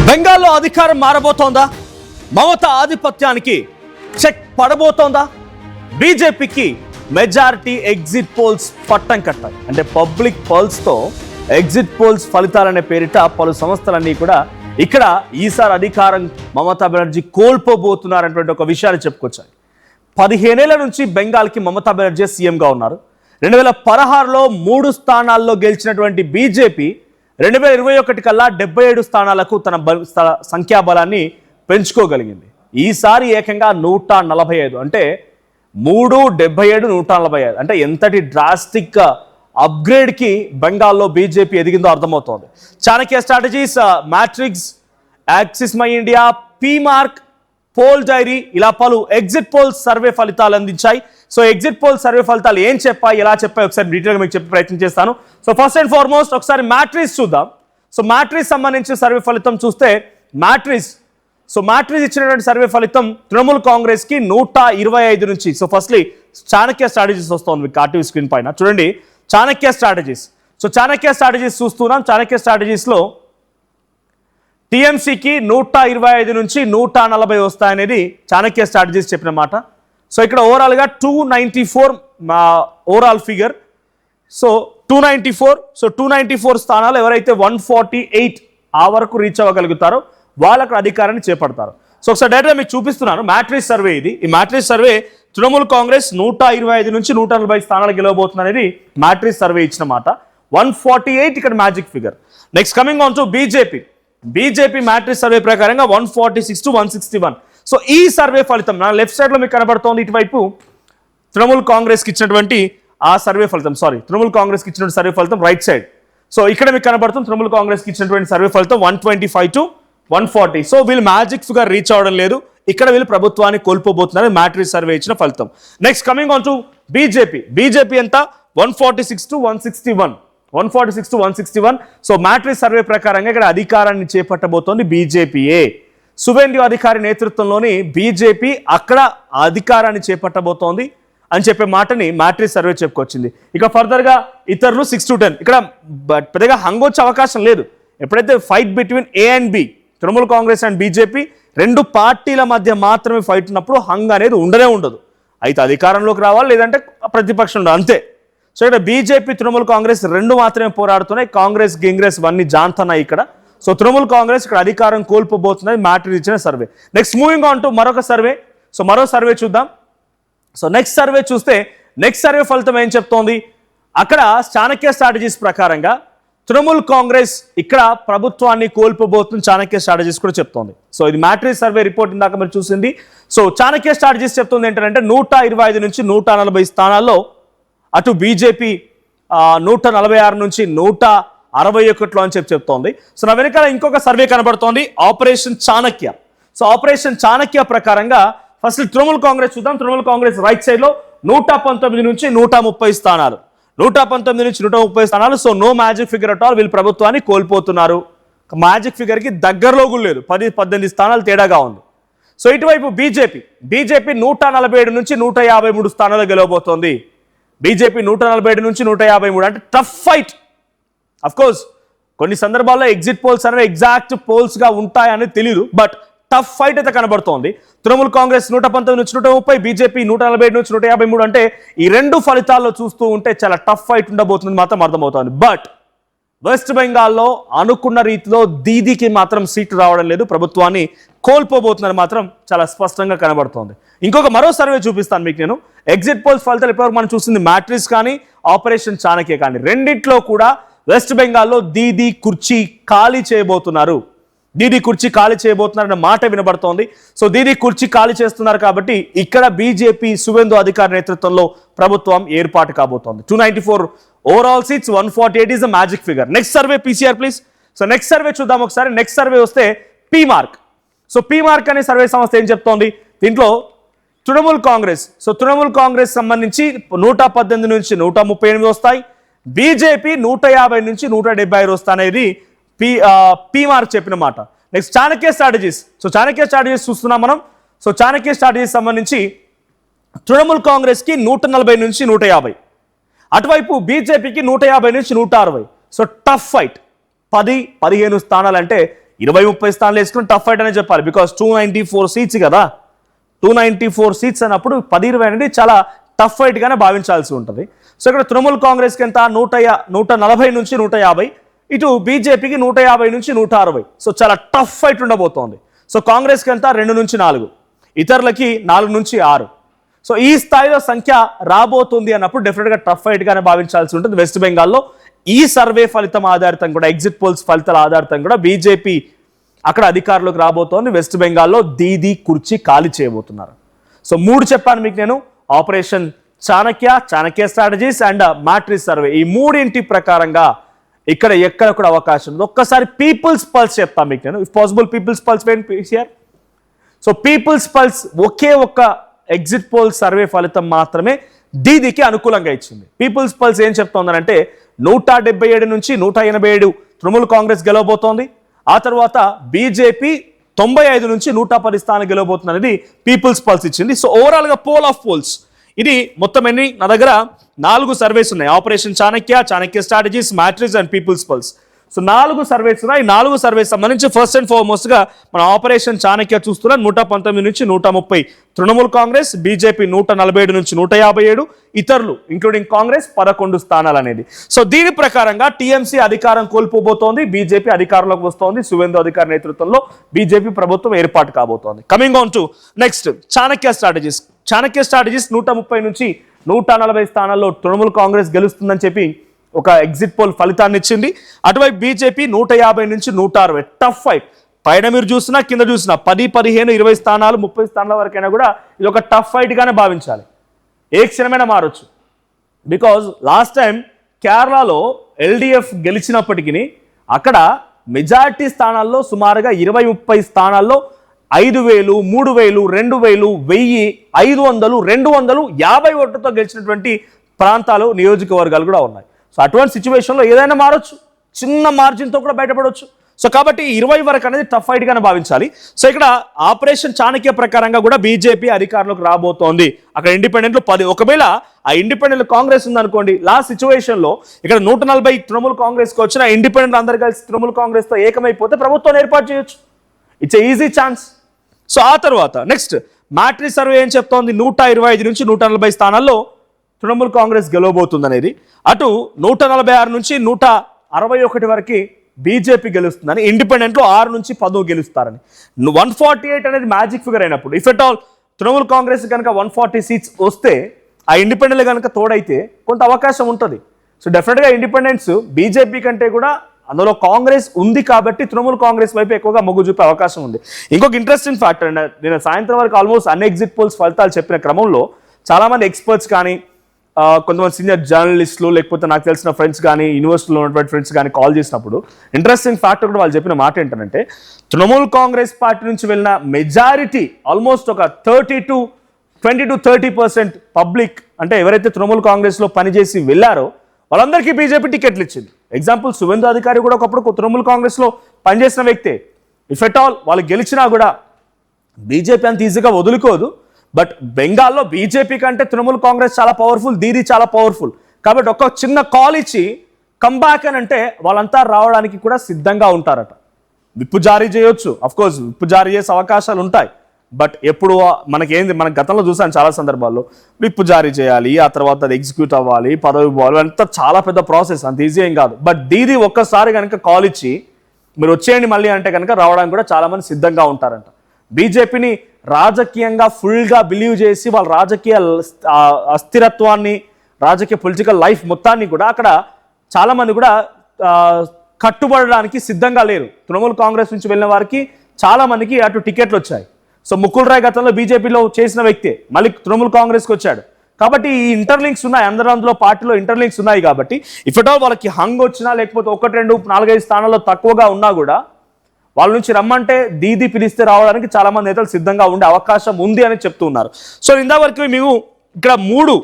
బెంగాల్లో అధికారం మారబోతోందా? మమతా ఆధిపత్యానికి చెక్ పడబోతోందా? బీజేపీకి మెజారిటీ ఎగ్జిట్ పోల్స్ పట్టం కట్టాయి. అంటే పబ్లిక్ పల్స్తో ఎగ్జిట్ పోల్స్ ఫలితాలనే పేరిట పలు సంస్థలన్నీ కూడా ఇక్కడ ఈసారి అధికారం మమతా బెనర్జీ కోల్పోబోతున్నారనేటువంటి ఒక విషయాన్ని చెప్పుకొచ్చాయి. 15 ఏళ్ల నుంచి బెంగాల్కి మమతా బెనర్జీ సీఎంగా ఉన్నారు. 2016లో 3 స్థానాల్లో గెలిచినటువంటి బీజేపీ 2021 కల్లా 77 స్థానాలకు తన సంఖ్యాబలాన్ని పెంచుకోగలిగింది. ఈసారి ఏకంగా 145, అంటే 3, 77, 145, అంటే ఎంతటి డ్రాస్టిక్ అప్గ్రేడ్కి బెంగాల్లో బీజేపీ ఎదిగిందో అర్థమవుతోంది. Chanakya Strategies, Matrix, Axis My India, PMARQ, Poll Diary ఇలా పలు ఎగ్జిట్ పోల్ సర్వే ఫలితాలు అందించాయి. సో ఎగ్జిట్ పోల్ సర్వే ఫలితాలు ఏం చెప్పాయి, ఎలా చెప్పాయి ఒకసారి డీటెయిల్గా మీకు చెప్పే ప్రయత్నం చేస్తాను. సో ఫస్ట్ అండ్ ఫార్మోస్ట్ ఒకసారి మ్యాట్రిక్స్ చూద్దాం. సో మ్యాట్రిక్స్ సంబంధించిన సర్వే ఫలితం చూస్తే మ్యాట్రిక్స్ ఇచ్చినటువంటి సర్వే ఫలితం తృణమూల్ కాంగ్రెస్కి 125 నుంచి. సో ఫస్ట్లీ చాణక్య స్ట్రాటజీస్ వస్తుంది మీకు ఆర్టీవీ స్క్రీన్ పైన చూడండి. Chanakya strategies, so Chanakya strategies చూస్తున్నాం. చాణక్య స్ట్రాటజీస్లో టీఎంసీకి 125 నుంచి 140 వస్తాయనేది చాణక్య స్ట్రాటజీస్ చెప్పిన మాట. సో ఇక్కడ ఓవరాల్గా 294 ఓవరాల్ ఫిగర్. సో 294 స్థానాలు ఎవరైతే 148 ఆ వరకు రీచ్ అవ్వగలుగుతారో వాళ్ళకు అధికారాన్ని చేపడతారు. సో ఒకసారి డైరెక్ట్గా మీకు చూపిస్తున్నాను. మ్యాట్రిక్స్ సర్వే ఇది. ఈ మ్యాట్రిక్స్ సర్వే తృణమూల్ కాంగ్రెస్ 125 నుంచి 140 స్థానాలు గెలవబోతుంది అనేది మ్యాట్రిక్స్ సర్వే ఇచ్చిన మాట. 148 ఇక్కడ magic figure. Next coming on to BJP matrix survey ప్రకారంగా 146 to 161. సో ఈ సర్వే ఫలితం నా లెఫ్ట్ సైడ్లో మీకు కనబడుతోంది. ఇటువైపు తృణమూల్ కాంగ్రెస్కి ఇచ్చినటువంటి ఆ సర్వే ఫలితం, తృణమూల్ కాంగ్రెస్కి ఇచ్చినటువంటి సర్వే ఫలితం రైట్ సైడ్. సో ఇక్కడ మీకు కనబడుతుంది తృణమూల్ కాంగ్రెస్కి ఇచ్చినటువంటి సర్వే ఫలితం 125 to 140. సో వీళ్ళు మ్యాజిక్ ఫిగర్ రీచ్ అవ్వడం లేదు. ఇక్కడ వీళ్ళు ప్రభుత్వాన్ని కోల్పోబోతున్నారు మ్యాట్రిక్స్ సర్వే ఇచ్చిన ఫలితం. Next coming on to BJP ఎంత 146 to 161. సో మ్యాట్రిక్స్ సర్వే ప్రకారంగా ఇక్కడ అధికారాన్ని చేపట్టబోతోంది బీజేపీయే. సువేందు అధికారి నేతృత్వంలోని బీజేపీ అక్కడ అధికారాన్ని చేపట్టబోతోంది అని చెప్పే మాటని మ్యాట్రిక్స్ సర్వే చెప్పుకొచ్చింది. ఇక ఫర్దర్గా ఇతరులు 6 to 10. ఇక్కడ పెద్దగా హంగొచ్చే అవకాశం లేదు. ఎప్పుడైతే fight between A and B, Trinamool Congress and BJP 2 పార్టీల మధ్య మాత్రమే ఫైట్ ఉన్నప్పుడు హంగ్ అనేది ఉండదు. అయితే అధికారంలోకి రావాలి, లేదంటే ప్రతిపక్షం ఉండాలి, అంతే. సో ఇక్కడ బీజేపీ తృణమూల్ కాంగ్రెస్ 2 మాత్రమే పోరాడుతున్నాయి. కాంగ్రెస్ గింగ్రెస్ ఇవన్నీ జాంతన్నాయి ఇక్కడ. సో తృణమూల్ కాంగ్రెస్ ఇక్కడ అధికారం కోల్పోబోతున్నది మ్యాట్రిక్స్ ఇచ్చిన survey. Next moving on to మరొక సర్వే. సో మరో సర్వే చూద్దాం. సో నెక్స్ట్ సర్వే చూస్తే నెక్స్ట్ సర్వే ఫలితం ఏం చెప్తోంది? అక్కడ చాణక్య స్ట్రాటజీస్ ప్రకారంగా తృణమూల్ కాంగ్రెస్ ఇక్కడ ప్రభుత్వాన్ని కోల్పోబోతుంది చాణక్య స్ట్రాటజీస్ కూడా చెప్తోంది. సో ఇది మ్యాట్రిక్స్ సర్వే రిపోర్ట్ ఇందాక మీరు చూసింది. సో చాణక్య స్ట్రాటజీస్ చెప్తుంది ఏంటంటే 125 నుంచి 140 స్థానాల్లో అటు బీజేపీ 146 నుంచి 161 అని చెప్తోంది. సో నా వెనకాల ఇంకొక సర్వే కనబడుతోంది, operation Chanakya. So operation Chanakya ప్రకారంగా ఫస్ట్ తృణమూల్ కాంగ్రెస్ చూద్దాం. తృణమూల్ కాంగ్రెస్ రైట్ సైడ్లో 119 నుంచి 130 స్థానాలు. 119 నుంచి 130 స్థానాలు. So no magic figure at all. వీళ్ళు ప్రభుత్వాన్ని కోల్పోతున్నారు. మ్యాజిక్ ఫిగర్కి దగ్గరలో కూడా లేదు, 10-18 స్థానాలు తేడాగా ఉంది. సో ఇటువైపు బీజేపీ 147 నుంచి 153 స్థానాలు గెలవబోతోంది. బీజేపీ 147 నుంచి 153 అంటే టఫ్ ఫైట్. అఫ్కోర్స్ కొన్ని సందర్భాల్లో ఎగ్జిట్ పోల్స్ అనేవి ఎగ్జాక్ట్ పోల్స్గా ఉంటాయని తెలియదు, బట్ టఫ్ ఫైట్ అయితే కనబడుతోంది. తృణమూల్ కాంగ్రెస్ 119 నుంచి 130, బీజేపీ 147 నుంచి 153 అంటే ఈ 2 ఫలితాల్లో చూస్తూ ఉంటే చాలా టఫ్ ఫైట్ ఉండబోతుంది మాత్రం అర్థమవుతోంది. బట్ వెస్ట్ బెంగాల్లో అనుకున్న రీతిలో దీదీకి మాత్రం సీటు రావడం లేదు, ప్రభుత్వాన్ని కోల్పోబోతున్నది మాత్రం చాలా స్పష్టంగా కనబడుతోంది. ఇంకొక మరో సర్వే చూపిస్తాను మీకు నేను. ఎగ్జిట్ పోల్స్ ఫలితాలు ఇప్పటివరకు మనం చూసింది మ్యాట్రిక్స్ కానీ ఆపరేషన్ చాణక్య కానీ, రెండిట్లో కూడా వెస్ట్ బెంగాల్లో దీదీ కుర్చీ ఖాళీ చేయబోతున్నారన్న మాట వినబడుతోంది. సో దీదీ కుర్చీ ఖాళీ చేస్తున్నారు కాబట్టి ఇక్కడ బీజేపీ సువేందు అధికారి నేతృత్వంలో ప్రభుత్వం ఏర్పాటు కాబోతోంది. 294 overall seats, 148 is the magic figure. Next survey PCR please. So next survey చూద్దాం ఒకసారి. నెక్స్ట్ సర్వే వస్తే పీమార్క్. సో పీమార్క్ అనే సర్వే సంస్థ ఏం చెప్తోంది? దీంట్లో తృణమూల్ కాంగ్రెస్ సంబంధించి 118 నుంచి 138 వస్తాయి. బీజేపీ 150 నుంచి 175 వస్తాయనేది పీమార్క్ చెప్పిన మాట. Next Chanakya strategies. So Chanakya strategies చూస్తున్నాం మనం. సో చాణక్య స్ట్రాటజీస్ సంబంధించి తృణమూల్ కాంగ్రెస్కి 140 నుంచి 150, అటువైపు బీజేపీకి 150 నుంచి 160. So tough fight. 10-15 స్థానాలు అంటే 20-30 స్థానాలు వేసుకుని టఫ్ ఫైట్ అనే చెప్పాలి. బికాస్ 294 సీట్స్ కదా, 294 సీట్స్ అన్నప్పుడు 10-20 అనేది చాలా టఫ్ ఫైట్గానే భావించాల్సి ఉంటుంది. సో ఇక్కడ తృణమూల్ కాంగ్రెస్కి ఎంత 140 నుంచి 150, ఇటు బీజేపీకి 150 నుంచి 160. సో చాలా టఫ్ ఫైట్ ఉండబోతోంది. సో కాంగ్రెస్కి ఎంత 2 నుంచి 4, ఇతరులకి 4 నుంచి 6. సో ఈ స్థాయిలో సంఖ్య రాబోతుంది అన్నప్పుడు డెఫినెట్గా టఫ్ ఫైట్గానే భావించాల్సి ఉంటుంది. వెస్ట్ బెంగాల్లో ఈ సర్వే ఫలితం ఆధారితం కూడా, ఎగ్జిట్ పోల్స్ ఫలితాల ఆధారితం కూడా బీజేపీ అక్కడ అధికారంలోకి రాబోతోంది. వెస్ట్ బెంగాల్లో దీదీ కుర్చీ ఖాళీ చేయబోతున్నారు. సో 3 చెప్పాను మీకు నేను, operation Chanakya strategies and matrix survey. ఈ 3 ప్రకారంగా ఇక్కడ ఎక్కడ కూడా అవకాశం ఉంది. ఒక్కసారి పీపుల్స్ పల్స్ చెప్తాను మీకు నేను, if possible People's Pulse here. So People's Pulse ఒకే ఒక్క ఎగ్జిట్ పోల్ సర్వే ఫలితం మాత్రమే దీదీకి అనుకూలంగా ఇచ్చింది. పీపుల్స్ పల్స్ ఏం చెప్తోందనంటే 177 నుంచి 187 తృణమూల్ కాంగ్రెస్ గెలవబోతోంది. ఆ తర్వాత బీజేపీ 95 నుంచి 110 స్థానాలు గెలవబోతుంది అనేది పీపుల్స్ పల్స్ ఇచ్చింది. సో ఓవరాల్గా పోల్ ఆఫ్ పోల్స్ ఇది మొత్తం ఎన్ని, నా దగ్గర 4 సర్వేస్ ఉన్నాయి. Operation Chanakya Strategies, Matrix and People's Pulse. So 4 surveys ఉన్నాయి. 4 సర్వేస్ సంబంధించి ఫస్ట్ అండ్ ఫార్మోస్ట్గా మన ఆపరేషన్ చాణక్య చూస్తున్నాం. 119 నుంచి 130 తృణమూల్ కాంగ్రెస్, బీజేపీ 147 నుంచి 157, ఇతరులు ఇంక్లూడింగ్ కాంగ్రెస్ 11 స్థానాలు అనేది. సో దీని ప్రకారంగా టీఎంసీ అధికారం కోల్పోబోతోంది, బీజేపీ అధికారంలోకి వస్తోంది. సువేందు అధికారి నేతృత్వంలో బీజేపీ ప్రభుత్వం ఏర్పాటు కాబోతోంది. Coming on to next Chanakya strategies. 130 నుంచి 140 స్థానాల్లో తృణమూల్ కాంగ్రెస్ గెలుస్తుందని చెప్పి ఒక ఎగ్జిట్ పోల్ ఫలితాన్ని ఇచ్చింది. అటువైపు బీజేపీ 150 నుంచి 160. Tough fight. పైన మీరు చూసినా కింద చూసినా 10, 15, 20 స్థానాలు 30 స్థానాల వరకైనా కూడా ఇది ఒక టఫ్ ఫైట్గానే భావించాలి. ఏ క్షణమైనా మారొచ్చు. బికాజ్ లాస్ట్ టైం కేరళలో ఎల్డిఎఫ్ గెలిచినప్పటికీ అక్కడ మెజారిటీ స్థానాల్లో సుమారుగా 20-30 స్థానాల్లో 5,000, 3,000, 2,000, 1,000, 500, 250 ఓట్లతో గెలిచినటువంటి ప్రాంతాలు, నియోజకవర్గాలు కూడా ఉన్నాయి. సో అటువంటి సిచ్యువేషన్లో ఏదైనా మారొచ్చు, చిన్న మార్జిన్తో కూడా బయటపడవచ్చు. సో కాబట్టి 20 వరకు అనేది టఫ్ ఫైట్గానే భావించాలి. సో ఇక్కడ ఆపరేషన్ చాణక్య ప్రకారంగా కూడా బీజేపీ అధికారంలోకి రాబోతోంది. అక్కడ ఇండిపెండెంట్లు 10. ఒకవేళ ఆ ఇండిపెండెంట్ కాంగ్రెస్ ఉందనుకోండి, లాస్ట్ సిచ్యువేషన్లో ఇక్కడ 140 తృణమూల్ కాంగ్రెస్కి వచ్చిన ఇండిపెండెంట్ అందరు కలిసి తృణమూల్ కాంగ్రెస్తో ఏకమైపోతే ప్రభుత్వాన్ని ఏర్పాటు చేయొచ్చు. It's easy chance. సో ఆ తర్వాత నెక్స్ట్ మ్యాట్రిక్స్ సర్వే ఏం చెప్తోంది, 125 నుంచి 140 స్థానాల్లో తృణమూల్ కాంగ్రెస్ గెలవబోతుంది అనేది. అటు 146 నుంచి 161 వరకు బీజేపీ గెలుస్తుందని, ఇండిపెండెంట్లో 6 నుంచి 10 గెలుస్తారని. 148 అనేది మ్యాజిక్ ఫిగర్ అయినప్పుడు, if at all Trinamool Congress కనుక 140 సీట్స్ వస్తే, ఆ ఇండిపెండెంట్ కనుక తోడైతే కొంత అవకాశం ఉంటుంది. సో డెఫినెట్గా ఇండిపెండెన్స్ బీజేపీ కంటే కూడా అందులో కాంగ్రెస్ ఉంది కాబట్టి తృణమూల్ కాంగ్రెస్ వైపు ఎక్కువగా మొగ్గు చూపే అవకాశం ఉంది. ఇంకొక ఇంట్రెస్టింగ్ ఫ్యాక్టర్, నేను సాయంత్రం వరకు ఆల్మోస్ట్ అన్ని ఎగ్జిట్ పోల్స్ ఫలితాలు చెప్పిన క్రమంలో చాలామంది ఎక్స్పర్ట్స్ కానీ, కొంతమంది సీనియర్ జర్నలిస్టులు, లేకపోతే నాకు తెలిసిన ఫ్రెండ్స్ కానీ, యూనివర్సిటీలో ఉన్నటువంటి ఫ్రెండ్స్ కానీ కాల్ చేసినప్పుడు ఇంట్రెస్టింగ్ ఫ్యాక్టర్ కూడా వాళ్ళు చెప్పిన మాట ఏంటంటే, తృణమూల్ కాంగ్రెస్ పార్టీ నుంచి వెళ్ళిన మెజారిటీ ఆల్మోస్ట్ ఒక 20-30% పబ్లిక్, అంటే ఎవరైతే తృణమూల్ కాంగ్రెస్లో పనిచేసి వెళ్ళారో వాళ్ళందరికీ బీజేపీ టికెట్లు ఇచ్చింది. ఎగ్జాంపుల్ సువేందు అధికారి కూడా ఒకప్పుడు తృణమూల్ కాంగ్రెస్లో పనిచేసిన వ్యక్తే. ఇఫ్ ఎట్ ఆల్ వాళ్ళు గెలిచినా కూడా బీజేపీ అంత ఈజీగా వదులుకోదు. బట్ బెంగాల్లో బీజేపీ కంటే తృణమూల్ కాంగ్రెస్ చాలా పవర్ఫుల్, దీదీ చాలా పవర్ఫుల్. కాబట్టి ఒక చిన్న కాల్ ఇచ్చి కంబ్యాక్ అని అంటే వాళ్ళంతా రావడానికి కూడా సిద్ధంగా ఉంటారట. విప్పు జారీ చేయొచ్చు, అఫ్కోర్స్ విప్పు జారీ చేసే అవకాశాలు ఉంటాయి. బట్ ఎప్పుడు మన గతంలో చూసాను చాలా సందర్భాల్లో విప్పు జారీ చేయాలి, ఆ తర్వాత అది ఎగ్జిక్యూట్ అవ్వాలి, పదవి పోవాలి, అంతా చాలా పెద్ద ప్రాసెస్, అంత ఈజీ ఏం కాదు. బట్ దీది ఒక్కసారి కనుక కాల్ ఇచ్చి మీరు వచ్చేయండి మళ్ళీ అంటే కనుక రావడానికి కూడా చాలా మంది సిద్ధంగా ఉంటారంట. బీజేపీని రాజకీయంగా ఫుల్గా బిలీవ్ చేసి వాళ్ళ రాజకీయ అస్థిరత్వాన్ని, రాజకీయ పొలిటికల్ లైఫ్ మొత్తాన్ని కూడా అక్కడ చాలామంది కూడా కట్టుబడడానికి సిద్ధంగా లేరు. తృణమూల్ కాంగ్రెస్ నుంచి వెళ్ళిన వారికి చాలామందికి అటు టికెట్లు వచ్చాయి. సో ముకుల్ రాయ్ గతంలో బీజేపీలో చేసిన వ్యక్తే మళ్ళీ తృణమూల్ కాంగ్రెస్కి వచ్చాడు. కాబట్టి ఈ ఇంటర్లింక్స్ ఉన్నాయి, అందులో పార్టీలో ఇంటర్లింక్స్ ఉన్నాయి. కాబట్టి ఇఫ్ ఎట్ ఆల్ వాళ్ళకి హంగ్ వచ్చినా, లేకపోతే 1, 2, 4, 5 స్థానాల్లో తక్కువగా ఉన్నా కూడా వాళ్ళ నుంచి రమ్మంటే దీదీ పిలిస్తే రావడానికి చాలా మంది నేతలు సిద్ధంగా ఉండే అవకాశం ఉంది అని చెప్తున్నారు. సో ఇంతవరకు మేము ఇక్కడ 3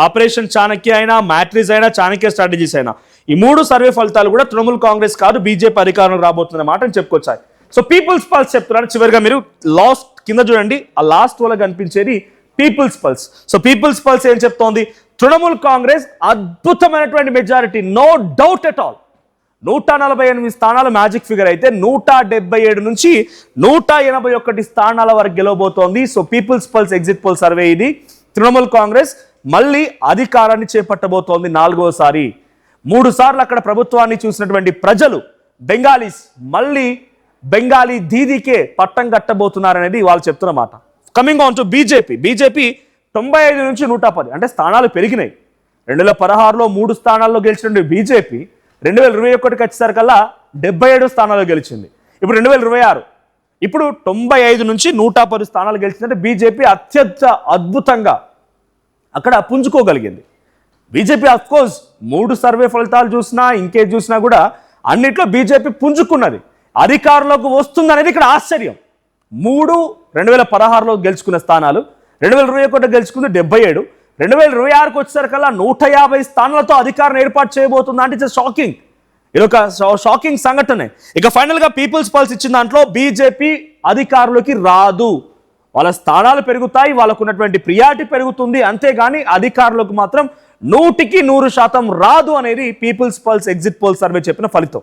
ఆపరేషన్ చాణక్య అయినా, మ్యాట్రిక్స్ అయినా, చాణక్య స్ట్రాటజీస్ అయినా, ఈ 3 సర్వే ఫలితాలు కూడా తృణమూల్ కాంగ్రెస్ కాదు బీజేపీ అధికారంలో రాబోతున్న మాట అని చెప్పుకొచ్చాయి. సో పీపుల్స్ పల్స్ చెప్తున్నారు. చివరిగా మీరు లాస్ట్ కింద చూడండి, ఆ లాస్ట్ వల్ల కనిపించేది People's Pulse. So People's Pulse ఏం చెప్తోంది, తృణమూల్ కాంగ్రెస్ అద్భుతమైనటువంటి majority, no doubt at all, 148 స్థానాలు మ్యాజిక్ ఫిగర్ అయితే 177 నుంచి 181 స్థానాల వరకు గెలవబోతోంది. So People's Pulse exit poll survey ఇది. తృణమూల్ కాంగ్రెస్ మళ్ళీ అధికారాన్ని చేపట్టబోతోంది 4వసారి. 3 సార్లు అక్కడ ప్రభుత్వాన్ని చూసినటువంటి ప్రజలు బెంగాలీస్ మళ్ళీ బెంగాలీ దీదీకే పట్టం కట్టబోతున్నారనేది వాళ్ళు చెప్తున్న మాట. కమింగ్ ఆన్ టు బీజేపీ 95 నుంచి 110 అంటే స్థానాలు పెరిగినాయి. 2016లో 3 స్థానాల్లో గెలిచిన బీజేపీ 2021కి వచ్చేసరికల్లా 77 స్థానాల్లో గెలిచింది. ఇప్పుడు 2026 ఇప్పుడు 95 నుంచి 110 స్థానాలు గెలిచిందంటే బీజేపీ అత్యంత అద్భుతంగా అక్కడ పుంజుకోగలిగింది. బీజేపీ అఫ్కోర్స్ 3 సర్వే ఫలితాలు చూసినా ఇంకేం చూసినా కూడా అన్నిట్లో బీజేపీ పుంజుకున్నది. అధికారంలోకి వస్తుందనేది ఇక్కడ ఆశ్చర్యం. 2016లో గెలుచుకున్న స్థానాలు 2021 గెలుచుకుంది 77, 2026కి వచ్చేసరికల్లా 150 స్థానాలతో అధికారం ఏర్పాటు చేయబోతుందా అంటే ఇట్స్ షాకింగ్. ఇది ఒక షాకింగ్ సంఘటనే. ఇక ఫైనల్గా పీపుల్స్ పల్స్ ఇచ్చిన దాంట్లో బీజేపీ అధికారంలోకి రాదు. వాళ్ళ స్థానాలు పెరుగుతాయి, వాళ్ళకు ఉన్నటువంటి ప్రియారిటీ పెరుగుతుంది, అంతేగాని అధికారంలోకి మాత్రం 100% రాదు అనేది People's Pulse exit poll survey చెప్పిన ఫలితం.